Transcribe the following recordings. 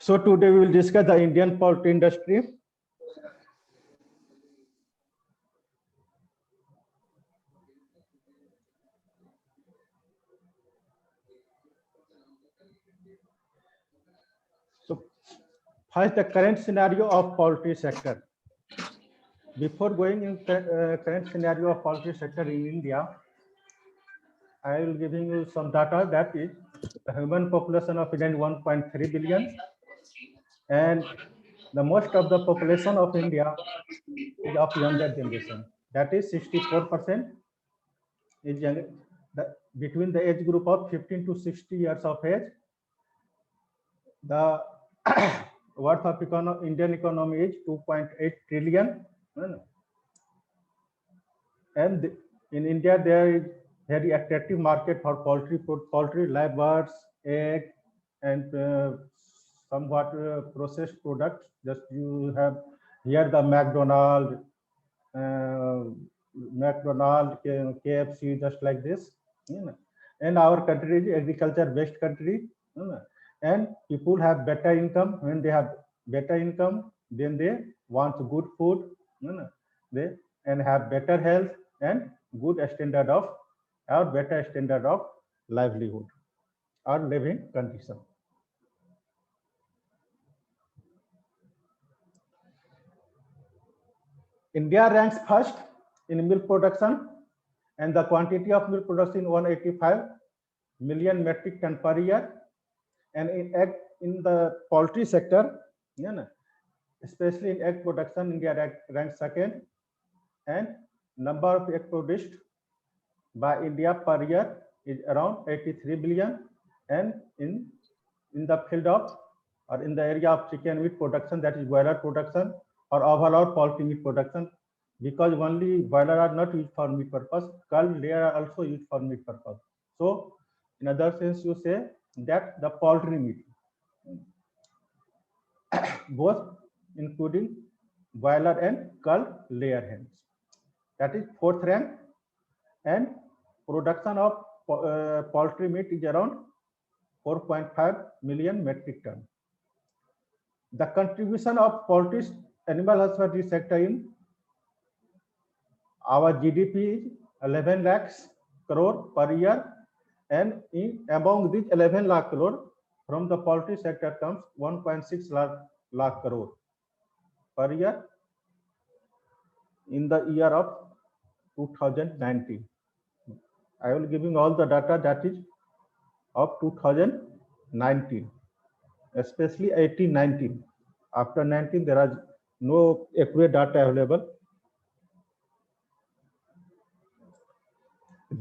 So today we will discuss the Indian poultry industry. So first, the current scenario of poultry sector. Before going in current scenario of poultry sector in India, I will giving you some data. That is, the human population of India is 1.3 billion, and the most of the population of India is of younger generation. That is 64% is young, between the age group of 15 to 60 years of age. The worth of Indian economy is 2.8 trillion, and in India there is very attractive market for poultry, live birds, egg, and somewhat processed products. Just you have here the McDonald, KFC, just like this. And our country is agriculture-based country, and people have better income. When they have better income, then they want good food, they and have better health and good standard of or better standard of livelihood or living condition. India ranks first in milk production, and the quantity of milk production 185 million metric ton per year. And in the poultry sector, especially in egg production, India ranks second, and number of egg produced by India per year is around 83 billion. And in the field of or in the area of chicken meat production, that is broiler production or overall poultry meat production, because only broiler are not used for meat purpose, culled layer are also used for meat purpose. So in other sense, you say that the poultry meat, both including broiler and culled layer hens, that is fourth rank, and production of poultry meat is around 4.5 million metric ton. The contribution of poultry animal husbandry sector in our GDP is 11 lakhs crore per year, and among these 11 lakh crore, from the poultry sector comes 1.6 lakh crore per year in the year of 2019. I will giving all the data that is of 2019, especially 18-19. After 19, there are no accurate data available.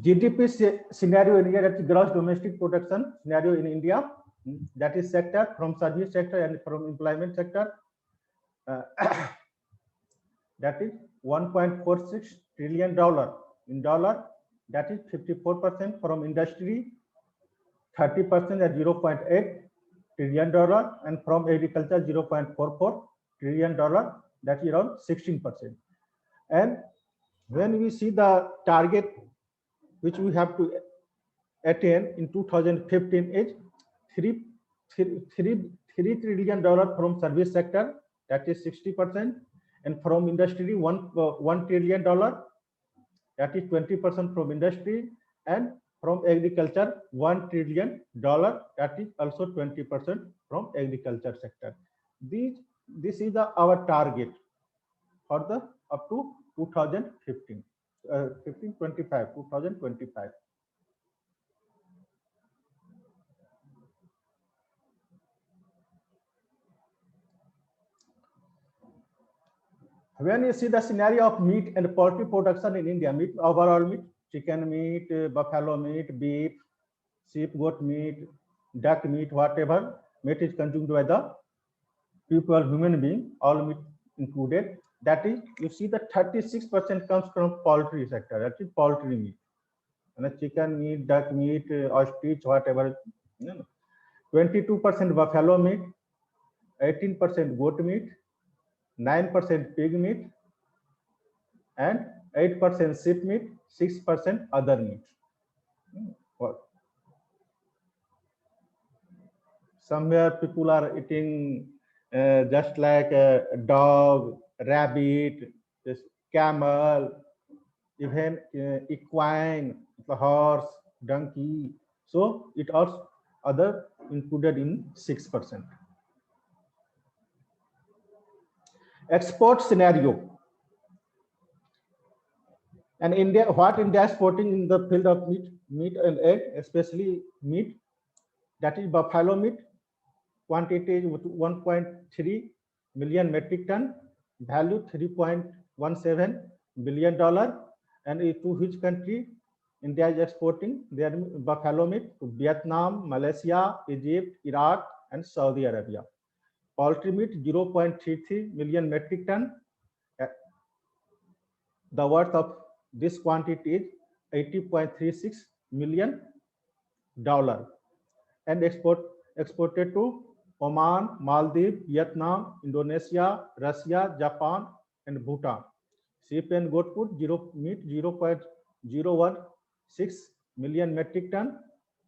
GDP scenario in India, that is gross domestic production scenario in India, that is sector from service sector and from employment sector. That is $1.46 trillion in dollar. That is 54% from industry, 30% at $0.8 trillion, and from agriculture $0.44 trillion. That is around 16%. And when we see the target which we have to attain in 2015 is $3 trillion from service sector, that is 60%, and from industry $1 trillion, that is 20% from industry, and from agriculture $1 trillion, that is also 20% from agriculture sector. This is our target for the up to 2025. When you see the scenario of meat and poultry production in India, meat, overall meat, chicken meat, buffalo meat, beef, sheep, goat meat, duck meat, whatever meat is consumed by the people, human being, all meat included, that is, you see the 36% comes from poultry sector, that is poultry meat. And chicken meat, duck meat, ostrich, whatever, 22% buffalo meat, 18% goat meat, 9% pig meat, and 8% sheep meat, 6% other meat. Somewhere people are eating just like a dog, rabbit, this camel, even equine, the horse, donkey. So it also other included in 6%. Export scenario. And India, what India is exporting in the field of meat and egg, especially meat, that is buffalo meat, quantity is 1.3 million metric ton, value $3.17 billion, and to which country India is exporting their buffalo meat? To Vietnam, Malaysia, Egypt, Iraq, and Saudi Arabia. Poultry meat 0.33 million metric ton. The worth of this quantity is $80.36 million, and exported to Oman, Maldives, Vietnam, Indonesia, Russia, Japan, and Bhutan. Sheep and goat food meat 0.016 million metric ton,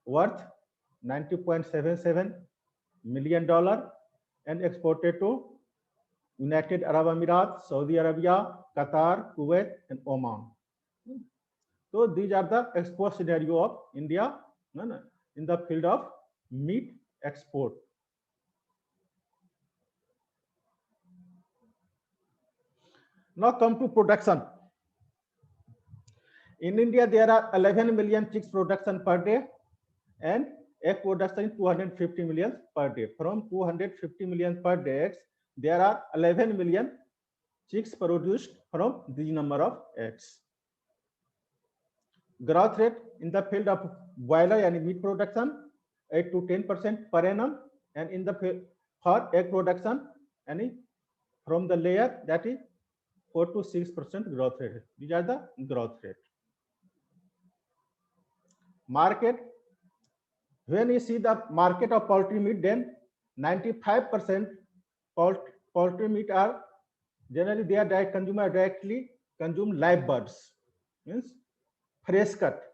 worth $90.77 million, and exported to United Arab Emirates, Saudi Arabia, Qatar, Kuwait, and Oman. So these are the export scenario of India in the field of meat export. Now come to production. In India, there are 11 million chicks production per day, and egg production is 250 million per day. From 250 million per day, there are 11 million chicks produced from this number of eggs. Growth rate in the field of broiler and meat production 8 to 10% per annum, and in the for egg production and from the layer, that is 4 to 6% growth rate. These are the growth rate. Market. When you see the market of poultry meat, then 95% poultry meat are generally they are directly consume live birds, means fresh cut.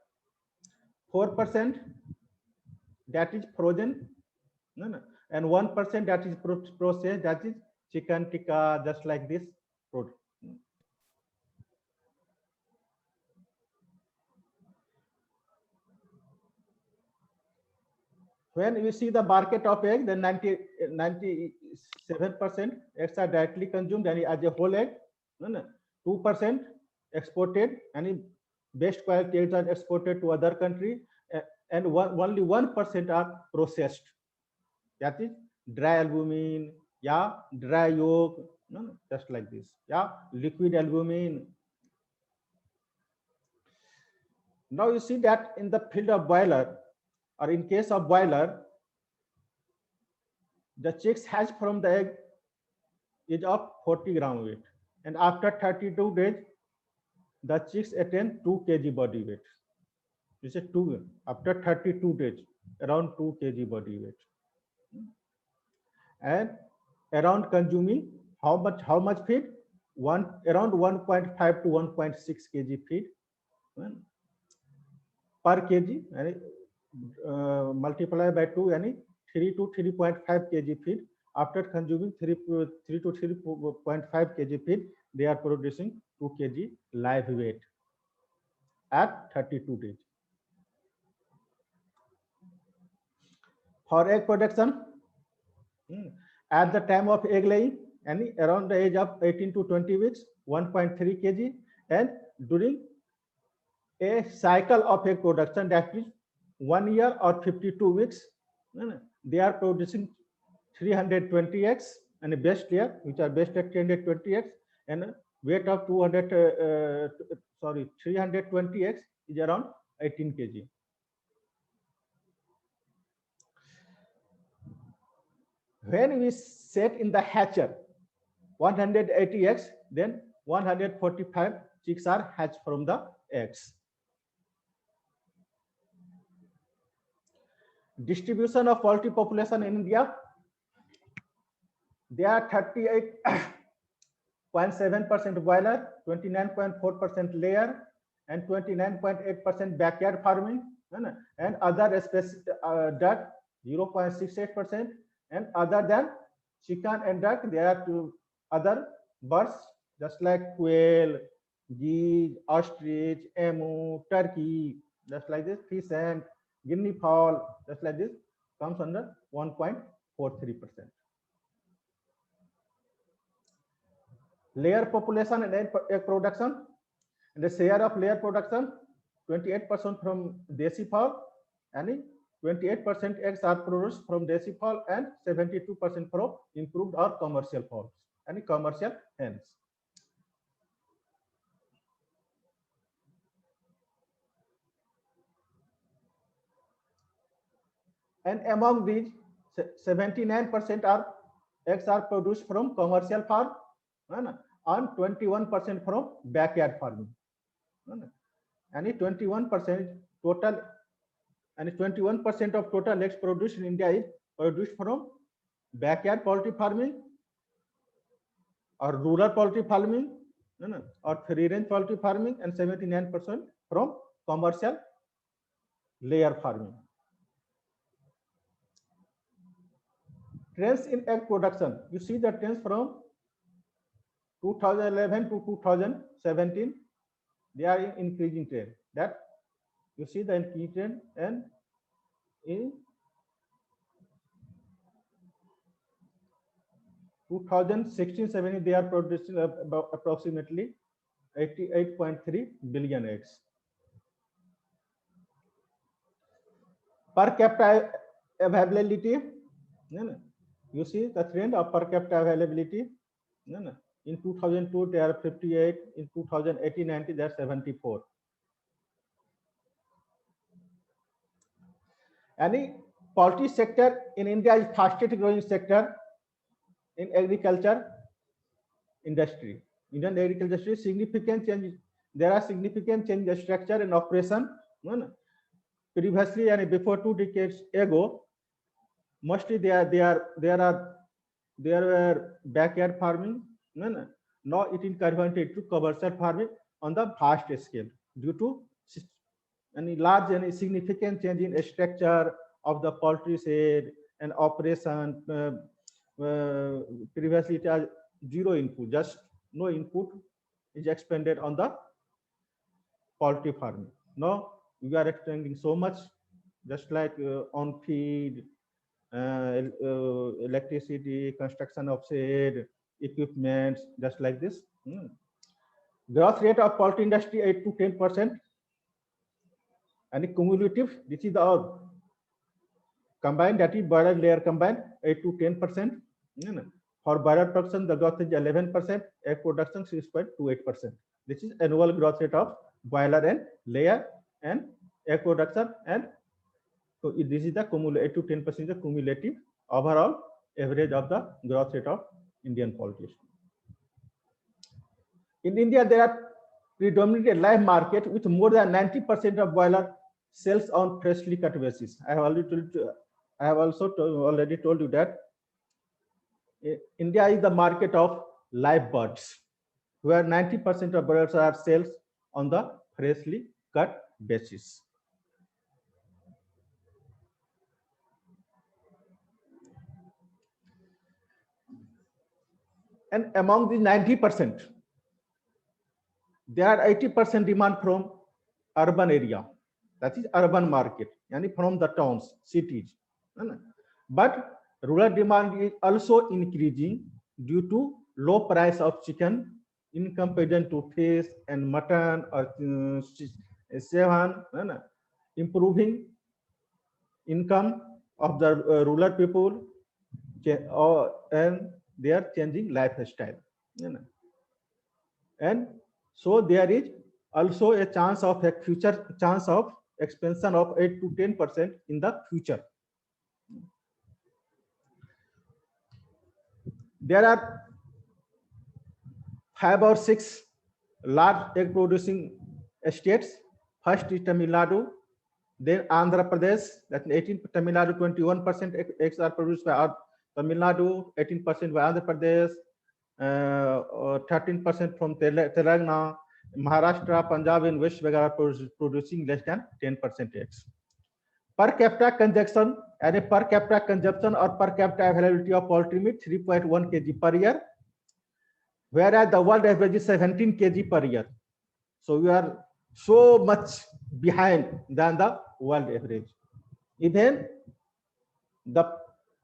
4% that is frozen, and 1% that is processed, that is chicken tikka, just like this food. When we see the market of egg, then 97% eggs are directly consumed and as a whole egg. 2% exported, and best quality eggs are exported to other country, and only 1% are processed. That is dry albumin, yeah, dry yolk, just like this, yeah, liquid albumin. Now you see that in the field of broiler, or in case of broiler, the chicks hatch from the egg is of 40 gram weight, and after 32 days, the chicks attain 2 kg body weight. This is 2 after 32 days, around 2 kg body weight, and around consuming how much feed? Around 1.5 to 1.6 kg feed per kg, and multiply by 2, and 3 to 3.5 kg feed. After consuming 3 to 3.5 kg feed, they are producing 2 kg live weight at 32 days. For egg production, at the time of egg laying, and around the age of 18 to 20 weeks, 1.3 kg, and during a cycle of egg production, that is 1 year or 52 weeks, they are producing 320 eggs, and a best layer, which are best at 320 eggs, and weight of 320 eggs is around 18 kg. When we set in the hatcher 180 eggs, then 145 chicks are hatched from the eggs. Distribution of poultry population in India. There are 38.7% broiler, 29.4% layer, and 29.8% backyard farming, and other species that 0.68%, And other than chicken and duck, there are two other birds, just like quail, geese, ostrich, emu, turkey, just like this, fish and guinea fowl, just like this, comes under 1.43%. Layer population and egg production, and the share of layer production, 28% from desi fowl, and 28% eggs are produced from desi fowl, and 72% from improved or commercial fowls and commercial hens. And among these, 79% are eggs are produced from commercial farm, and 21% from backyard farming. And 21% total, and 21% of total eggs produced in India is produced from backyard poultry farming or rural poultry farming, or free range poultry farming, and 79% from commercial layer farming. Trends in egg production. You see the trends from 2011 to 2017. They are in increasing trend. That you see the increasing trend, and in 2016-17 they are producing about approximately 88.3 billion eggs. Per capita availability, you see the trend of per capita availability. In 2002 they are 58, in 2018-19 they are 74. Any poultry sector in India is fastest growing sector in agriculture industry. Indian agriculture industry, significant change. There are significant change in structure and operation. Previously and before 2 decades ago, mostly there were backyard farming. Now it is converted to commercial farming on the vast scale due to any large and significant change in structure of the poultry shed and operation. Previously it has zero input, just no input is expended on the poultry farming. Now we are expending so much, just like on feed, electricity, construction of shed, equipment, just like this. Growth rate of poultry industry 8 to 10%, and cumulative, this is the combined, that is broiler layer combined 8 to 10%. For broiler production the growth is 11%, egg production 6.28%. This is annual growth rate of broiler and layer and egg production, and so this is the cumulative 8 to 10% the cumulative overall average of the growth rate of Indian poultry. In India, there are predominantly live market with more than 90% of broiler sales on freshly cut basis. I have already told you that India is the market of live birds, where 90% of broilers are sales on the freshly cut basis. And among the 90%, there are 80% demand from urban area, that is urban market, and from the towns, cities. But rural demand is also increasing due to low price of chicken in comparison to fish and mutton or salmon, improving income of the rural people, and they are changing lifestyle. And so there is also a chance of a future chance of expansion of 8 to 10% in the future. There are 5 or 6 large egg producing states. First is Tamil Nadu, then Andhra Pradesh, that 18, Tamil Nadu 21% eggs are produced by Tamil Nadu, 18% by Andhra Pradesh, 13% from Telangana, Maharashtra, Punjab, and West Bengal are producing less than 10% eggs. Per capita consumption and a per capita consumption or per capita availability of poultry meat 3.1 kg per year, whereas the world average is 17 kg per year. So we are so much behind than the world average. Even the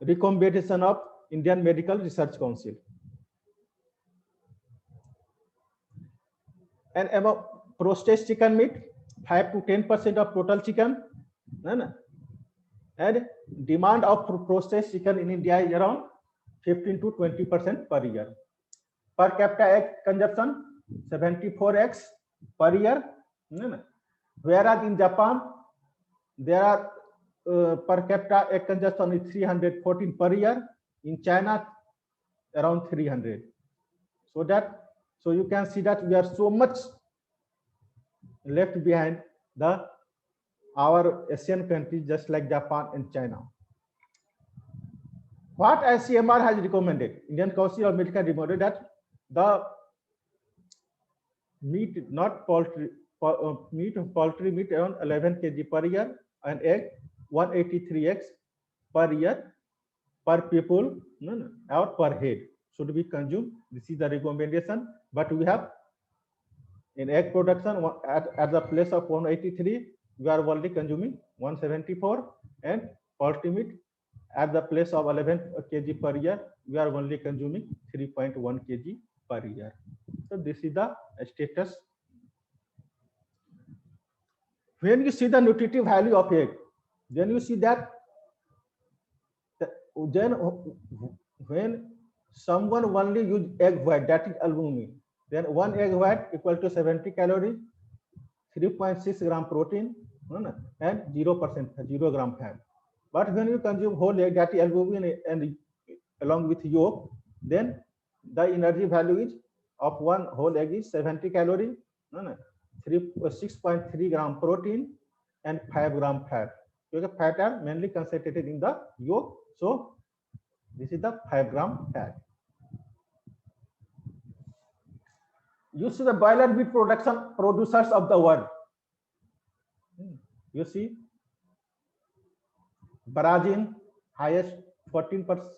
recommendation of Indian Medical Research Council. And about processed chicken meat, 5 to 10% of total chicken. And demand of processed chicken in India is around 15 to 20% per year. Per capita egg consumption 74 eggs per year. Whereas in Japan, there are per capita egg consumption is 314 per year. In China, around 300. So you can see that we are so much left behind our Asian countries, just like Japan and China. What ICMR has recommended, Indian Council of Medical recommended that the meat, not poultry, poultry meat around 11 kg per year, and egg 183 eggs per year per people or per head should be consumed. This is the recommendation. But we have in egg production at the place of 183, we are only consuming 174, and poultry meat at the place of 11 kg per year, we are only consuming 3.1 kg per year. So this is the status. When you see the nutritive value of egg, then you see that then when someone only use egg white, that is albumin, then one egg white equal to 70 calories, 3.6 gram protein, and 0% 0 gram fat. But when you consume whole egg, that is albumin and along with yolk, then the energy value is of one whole egg is 70 calories, 6.3 gram protein, and 5 gram fat. Because fat are mainly concentrated in the yolk, so this is the 5 gram fat. You see the broiler meat production producers of the world. You see Brazil highest 14%,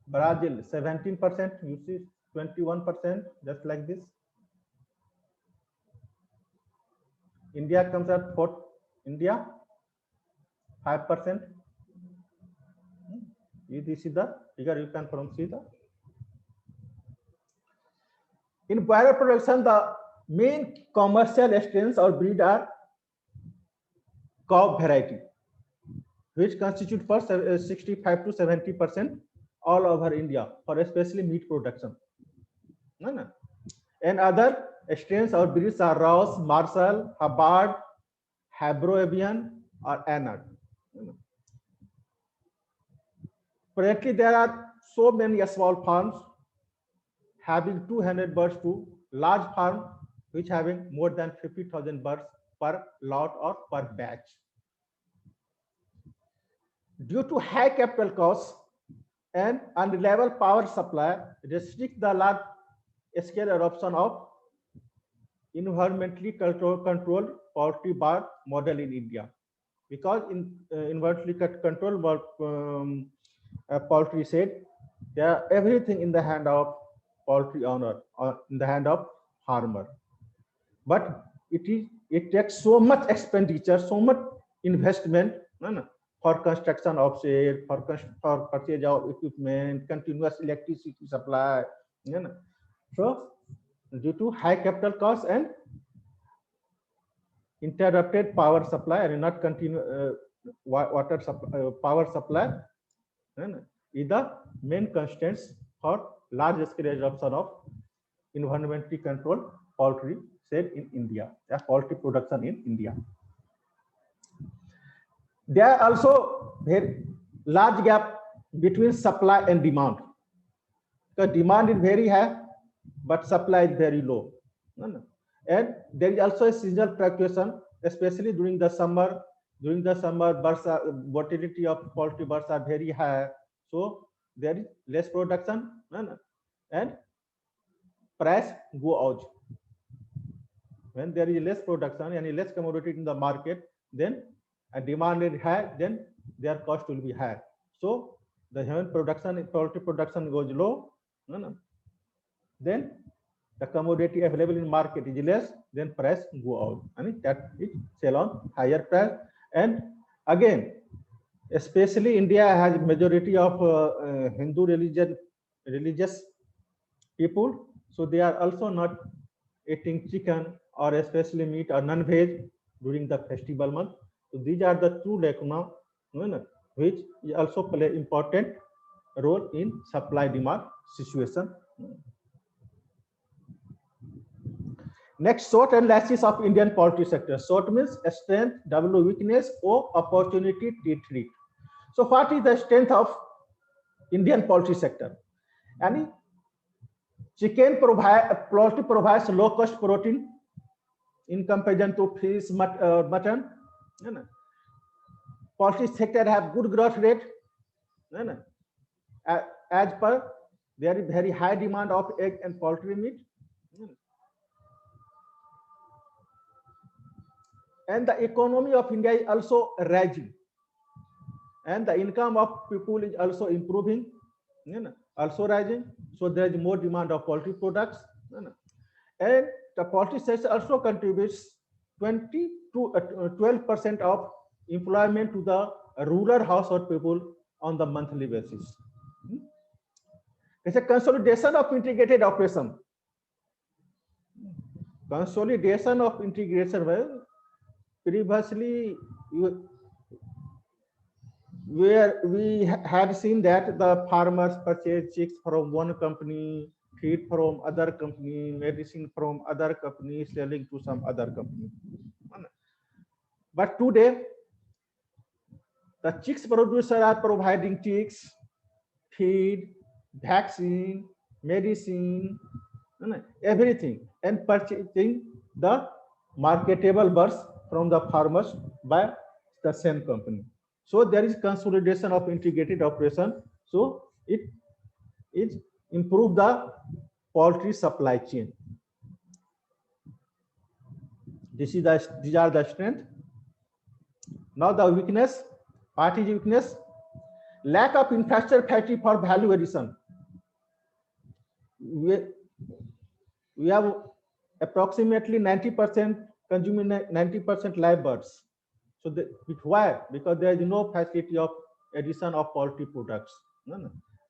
Brazil 17%, you see 21%, just like this. India comes at 4th, India 5%. This is the figure, you can see the. In broiler production, the main commercial strains or breed are cow variety, which constitute for 65 to 70% all over India, for especially meat production. And other strains or breeds are Ross, Marshall, Hubbard, Hebro-Avian, or Anard. Currently, there are so many small farms having 200 birds to large farm which having more than 50,000 birds per lot or per batch. Due to high capital costs and unreliable power supply, restrict the large scale adoption of environmentally controlled poultry bird model in India. Because in environmentally controlled poultry said, everything in the hand of poultry owner or in the hand of farmer. But it takes so much expenditure, so much investment for construction of shed, for purchase of equipment, continuous electricity supply. So due to high capital costs and interrupted power supply and not continue water supply, power supply is the main constraints for large scale adoption of environmentally controlled poultry shed in India, poultry production in India. There are also very large gap between supply and demand. Because demand is very high, but supply is very low. And there is also a seasonal fluctuation, especially during the summer. During the summer, mortality of poultry birds are very high. So there is less production and price go out. When there is less production and less commodity in the market, then a demand is high, then their cost will be higher. So the human production, poultry production goes low, then the commodity available in market is less, then price go out. I mean that it sell on higher price. And again, especially India has majority of Hindu religious people, so they are also not eating chicken or especially meat or non-veg during the festival month. So these are the two lacuna which also play important role in supply demand situation. Next, SWOT analysis of Indian poultry sector. SWOT means strength, W weakness, O opportunity, T threat. So what is the strength of Indian poultry sector? And poultry provides low cost protein in comparison to fish, mutton. Poultry sector have good growth rate. As per there is very high demand of egg and poultry meat. And the economy of India is also rising. And the income of people is also improving, also rising. So there is more demand of poultry products. And the poultry sector also contributes 20 to 12% of employment to the rural household people on the monthly basis. It's a consolidation of integrated operation. Consolidation of integration. Well, previously, where we had seen that the farmers purchase chicks from one company, feed from other company, medicine from other company, selling to some other company. But today, the chicks producer are providing chicks, feed, vaccine, medicine, everything, and purchasing the marketable birds from the farmers by the same company. So there is consolidation of integrated operation. So it improve the poultry supply chain. These are the strength. Now the weakness. What is weakness? Lack of infrastructure factory for value addition. We have approximately 90% consuming 90% live birds. So why? Because there is no facility of addition of poultry products.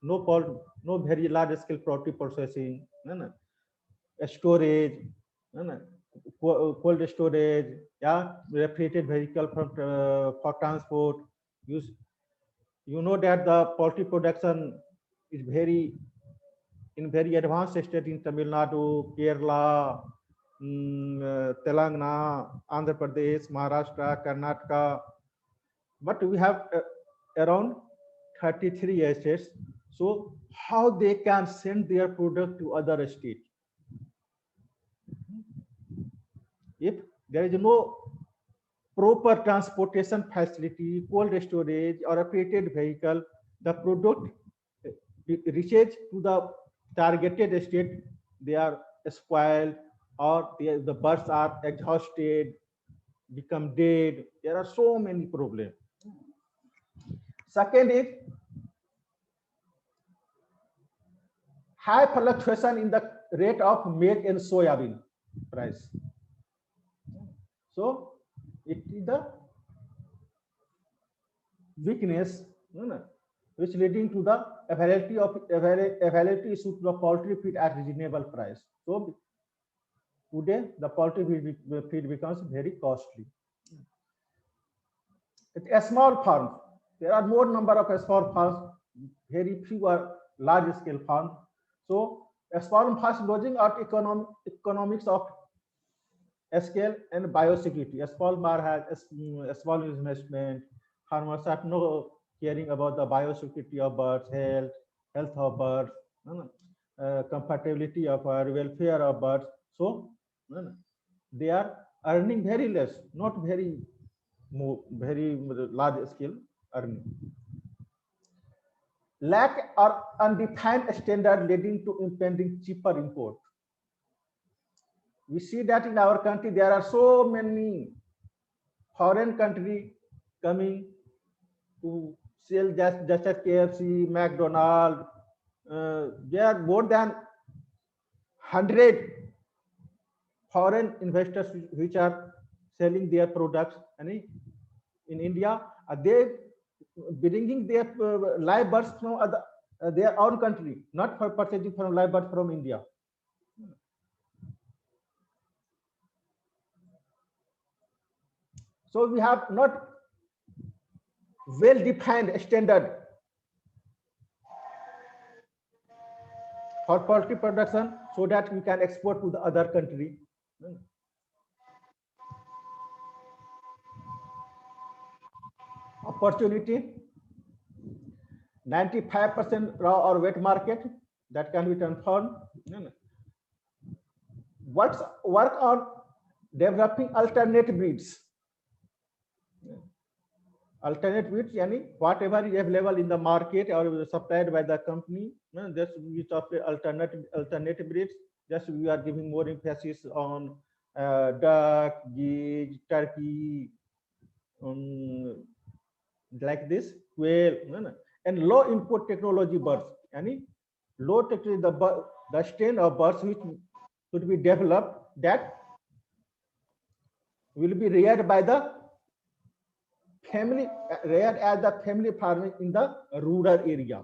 No very large scale poultry processing. Storage. Cold storage. Yeah, refrigerated vehicle for transport. You know that the poultry production is in very advanced state in Tamil Nadu, Kerala, Telangana, Andhra Pradesh, Maharashtra, Karnataka. But we have around 33 states. So how they can send their product to other states? If there is no proper transportation facility, cold storage, or operated vehicle, the product reaches to the targeted state, they are spoiled, or the birds are exhausted, become dead. There are so many problems. Second is high fluctuation in the rate of maize and soybean price. So it is the weakness, which leading to the availability issue to the poultry feed at reasonable price. So today the poultry feed becomes very costly. It's a small farm. There are more number of small farms, very few are large scale farms. So a small farms losing out economics of scale and biosecurity. A small bar has a small investment. Farmers are no caring about the biosecurity of birds, health of birds, compatibility of birds, welfare of birds. So they are earning very less, not very large scale earning. Lack or undefined standard leading to impending cheaper import. We see that in our country there are so many foreign country coming to sell just as KFC, McDonald's. There are more than 100 foreign investors which are selling their products in India. They bringing their live birds from their own country, not for purchasing from live birds from India. So we have not well-defined standard for poultry production so that we can export to the other country. Opportunity, 95% raw or wet market that can be transformed. Work on developing alternate breeds. Alternate breeds, yani whatever is available in the market or supplied by the company, just we supply alternate breeds. Just we are giving more emphasis on duck, geese, turkey, like this, quail, and low input technology birds. Yani low technology, the strain of birds which should be developed that will be reared by the family, reared as the family farming in the rural area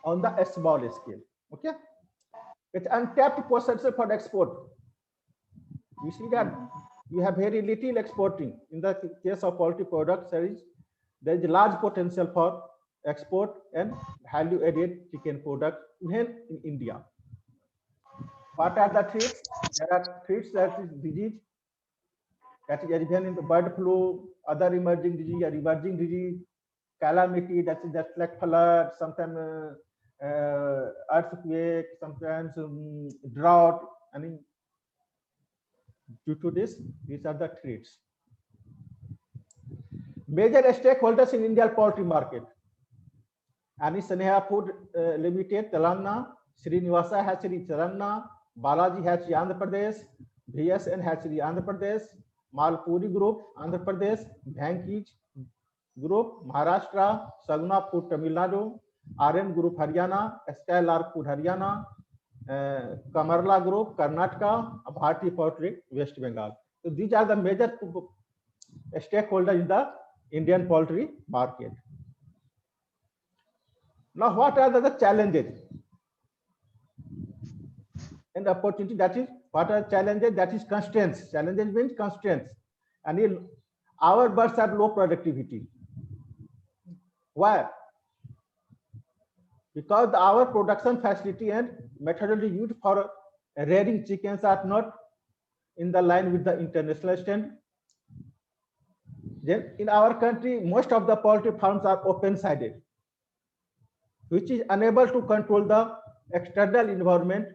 on the small scale. Okay, it's untapped potential for export. We see that we have very little exporting. In the case of poultry products, there is large potential for export and value-added chicken products even in India. What are the threats? There are threats that is disease, that is even in the bird flu, other emerging disease, calamity, that is just like flood, sometimes earthquake, sometimes drought. I mean, due to this, these are the threats. Major stakeholders in Indian poultry market: Ani Sneha Food Limited, Telangana; Srinivasa Hatchery, Telangana; Balaji Hatchery, Andhra Pradesh; VSN Hatchery, Andhra Pradesh; Malpuri Group, Andhra Pradesh; Bhankij Group, Maharashtra; Saguna Food, Tamil Nadu; RM Group, Haryana; Skylark Food, Haryana; Kamarla Group, Karnataka; Bharti Poultry, West Bengal. So these are the major stakeholders in the Indian poultry market. Now, what are the challenges and opportunity? That is, what are challenges? That is constraints. Challenges means constraints. And our birds have low productivity. Why? Because our production facility and methodology used for rearing chickens are not in the line with the international standard. Then in our country, most of the poultry farms are open-sided, which is unable to control the external environment.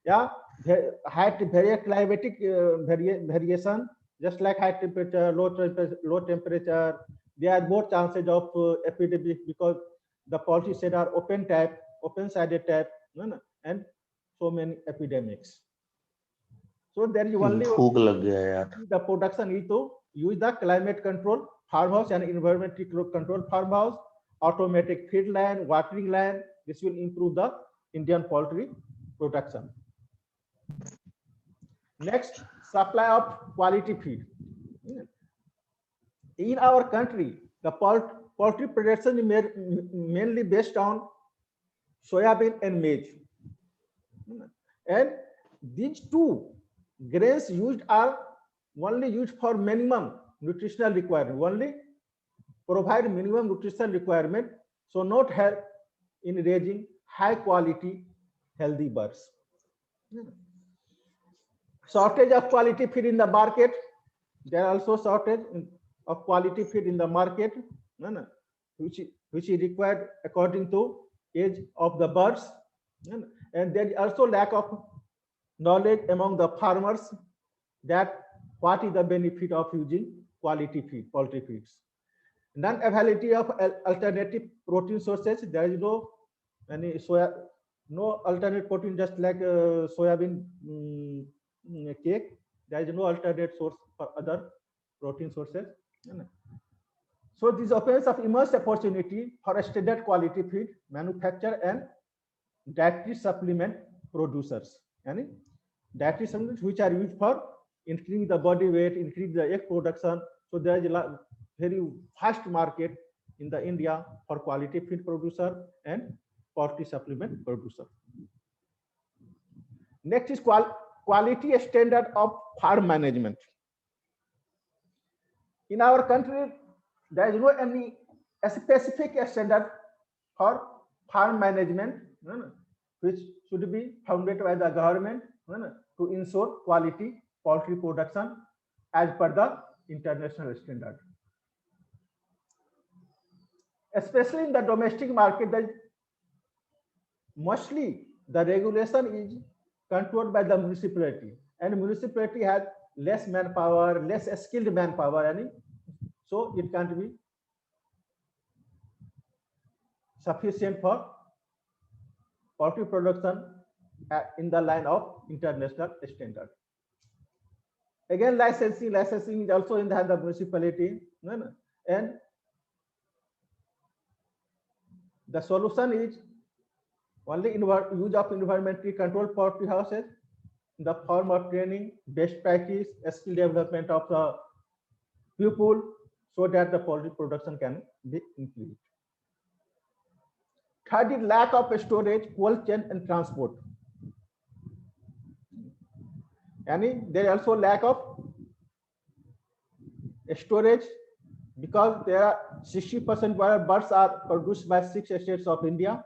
Yeah, various climatic variation, just like high temperature, low temperature. There are more chances of epidemic because the poultry shed are open-sided type, and so many epidemics. So there is only the production is to use the climate control farmhouse and environmental control farmhouse, automatic feed line, watering line. This will improve the Indian poultry production. Next, supply of quality feed. In our country, the poultry production is mainly based on soybean and maize. And these two grains used are only used for minimum nutritional requirement, only provide minimum nutritional requirement, so not help in raising high quality healthy birds. Shortage of quality feed in the market. There are also shortage of quality feed in the market, which is required according to age of the birds. And there is also lack of knowledge among the farmers that what is the benefit of using quality feed, poultry feeds. Non-availability of alternative protein sources. There is no alternate protein, just like soybean cake. There is no alternate source for other protein sources. So this opens up immense opportunity for standard quality feed manufacturer and dietary supplement producers. And dietary supplements which are used for increasing the body weight, increase the egg production. So there is a very fast market in the India for quality feed producer and poultry supplement producer. Next is quality standard of farm management. In our country, there is no any specific standard for farm management, which should be founded by the government to ensure quality poultry production as per the international standard. Especially in the domestic market, mostly the regulation is controlled by the municipality, and municipality has less manpower, less skilled manpower, and so it can't be sufficient for poultry production in the line of international standard. Again, licensing is also in the hand of municipality, and the solution is only use of environmentally controlled poultry houses in the form of training, best practice, skill development of the people, so that the poultry production can be increased. Third is lack of storage, cold chain, and transport. And there is also lack of storage, because there are 60% birds are produced by 6 states of India.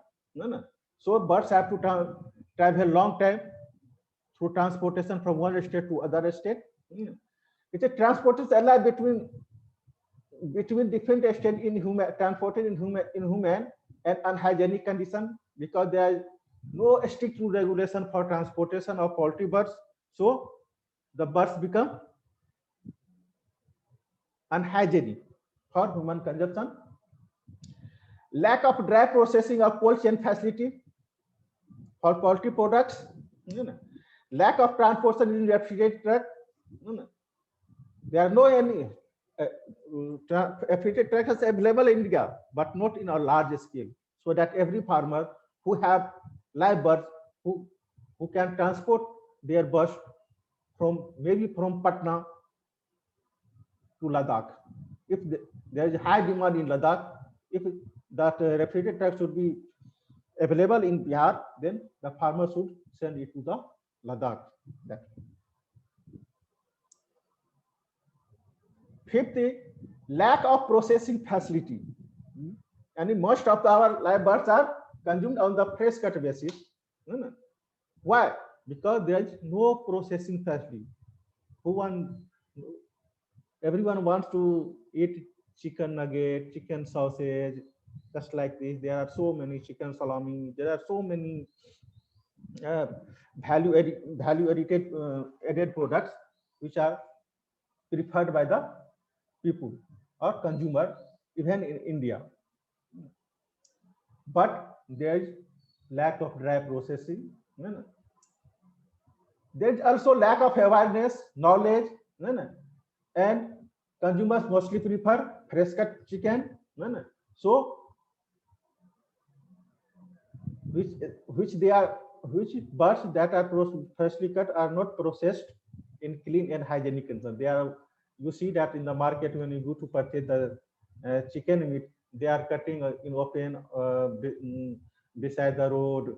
So birds have to travel a long time through transportation from one state to other state. It's a transportation allowed between different states in human, transported in human and unhygienic condition, because there is no strict rule regulation for transportation of poultry birds. So the birds become unhygienic for human consumption. Lack of dry processing of cold chain facility for poultry products. Lack of transportation in refrigerated truck. There are no any refrigerated trucks available in India, but not in a large scale, so that every farmer who have live birds, who can transport their birds maybe from Patna to Ladakh. If there is high demand in Ladakh, if that refrigerated truck should be available in Bihar, then the farmer should send it to the Ladakh. Fifth, lack of processing facility. And most of our live birds are consumed on the fresh cut basis. Why? Because there is no processing facility. Everyone wants to eat chicken nugget, chicken sausage, just like this. There are so many chicken salami. There are so many added products which are preferred by the people or consumer, even in India. But there is lack of dry processing. There is also lack of awareness, knowledge, and consumers mostly prefer fresh cut chicken. So which birds that are freshly cut are not processed in clean and hygienic conditions. They are, you see that in the market when you go to purchase the chicken meat, they are cutting in open beside the road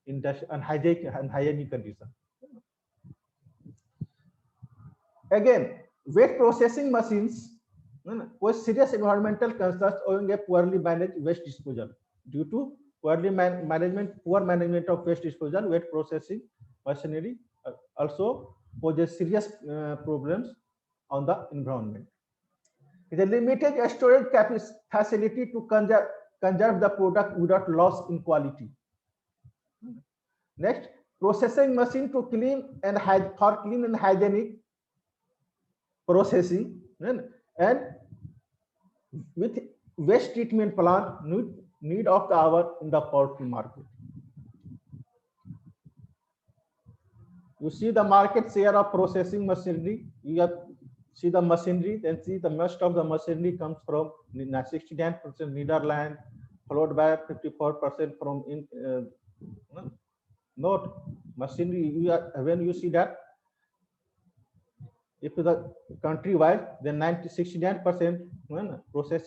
in unhygienic condition. Again, wet processing machines pose serious environmental concerns owing a poorly managed waste disposal. Due to poor management of waste disposal, wet processing machinery also poses serious problems on the environment. The limited storage facility to conserve the product without loss in quality. Next, processing machine to clean and hygienic processing, and with waste treatment plant need of the hour in the poultry market. You see the market share of processing machinery. You have see the machinery, then see the most of the machinery comes from 69% Netherlands, followed by 54% from not machinery. When you see that, if the country wise, then 69% processing